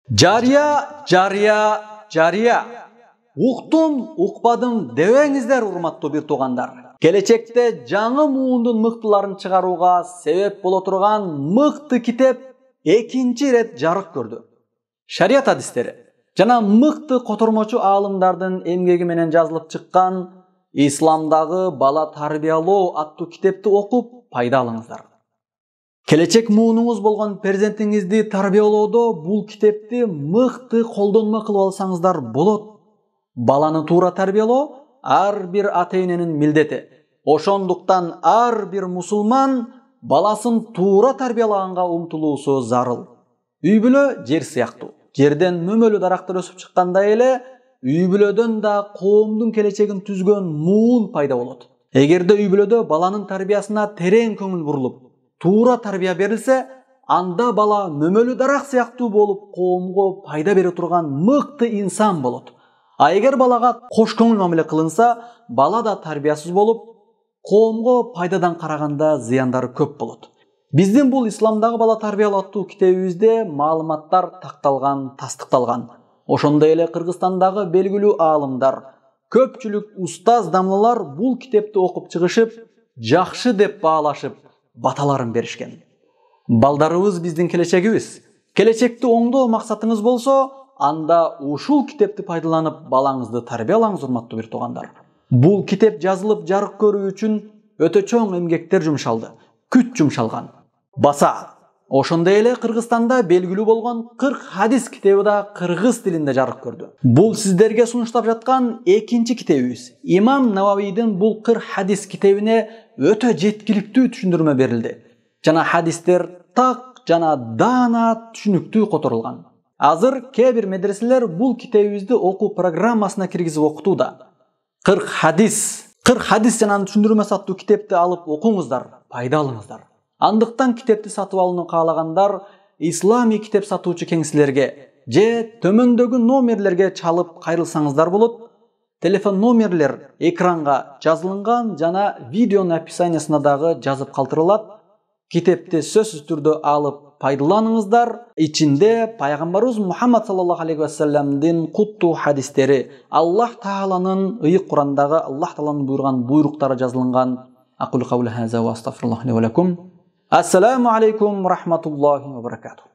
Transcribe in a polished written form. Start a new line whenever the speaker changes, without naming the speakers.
Жария. Уктум, укпадым дебеңиздер, урматтуу бир туугандар. Келечекте жаңы муундун мыктыларын чыгарууга себеп боло турган мыкты китеп экинчи рет жарык көрдү. Шарият хадистери жана мыкты котормочу аалымдардын эмгеги менен жазылып чыккан Исламдагы бала тарбиялоо аттуу китепти окуп пайда алыңыздар. Келечек муунуңуз болгон перзентиңизди тарбиялоодо бул китепти мыкты колдонма кылып алсаңыздар болот. Баланы туура тарбиялоо ар бир ата-эненин милдети. Ошондуктан ар бир мусулман баласын туура тарбиялаганга умтулуусу зарыл. Үй бүлө жер сыяктуу. Жерден мөмөлүү дарактар өсүп чыккандай эле, үй бүлөдөн да коомдун келечегин түзгөн муун пайда болот. Эгерде үй бүлөдө баланын тарбиясына терең көңүл бурулуп, туура тарбия берилсе, анда бала мөмөлүү дарак сыяктуу болуп коомго пайда бере турган мыкты инсан болот. А эгер балага кош көңүл мамиле кылынса, бала да тарбиясыз болуп, коомго пайдадан караганда зыяндары көп болот. Биздин бул Исламдагы бала тарбиялоо аттуу китебибизде маалыматтар такталган, тастыкталган. Ошондой эле Кыргызстандагы белгилүү аалымдар, көпчүлүк устаз дамлылар бул китепти окуп чыгышып, жакшы деп баалашып, баталарын беришкен. Балдарыбыз биздин келечегибиз. Келечекти оңдоо максатыңыз болсо, анда ушул китепти пайдаланып балаңызды тарбиялаңыз, урматтуу бир туугандар. Бул китеп жазылып жарык көрүү үчүн өтө чоң эмгектер жумшалды, күч жумшалган. Баса, ошондой эле Кыргызстанда белгилүү болгон 40 хадис китеби да кыргыз тилинде жарык көрдү. Бул сиздерге сунуштап жаткан экинчи китебибиз. Имам Нававийдин бул 40 хадис китебине өтө жеткиликтүү түшүндүрмө берилди. Жана хадистер так жана даана түшүнүктүү которулган. Азыр кээ бир медреселер бул китебибизди окуу программасына киргизип окутууда. 40 хадис жана түшүндүрмөсү аттуу китепти алып окуңуздар, пайда алыңыздар. Андыктан китепти сатып алууну каалагандар ислами китеп сатуучу кеңселерге же төмөндөгү номерлерге чалып кайрылсаңыздар болот. Телефон номерлер экранга жазылган жана видеонун описаниясына дагы жазып калтырылат. Китепти сөзсүз түрдө алып пайдаланыңыздар. Ичинде пайгамбарыбыз Мухаммад саллаллаху алейхи ва салламдын куттуу хадистери, Аллах тааланын ыйык Курандагы Аллах тааланын буйруган буйруктары жазылган. Aqulu qawli hadza wa astaghfirullah li wa lakum. Assalamu alaykum wa rahmatullahi wa barakatuh.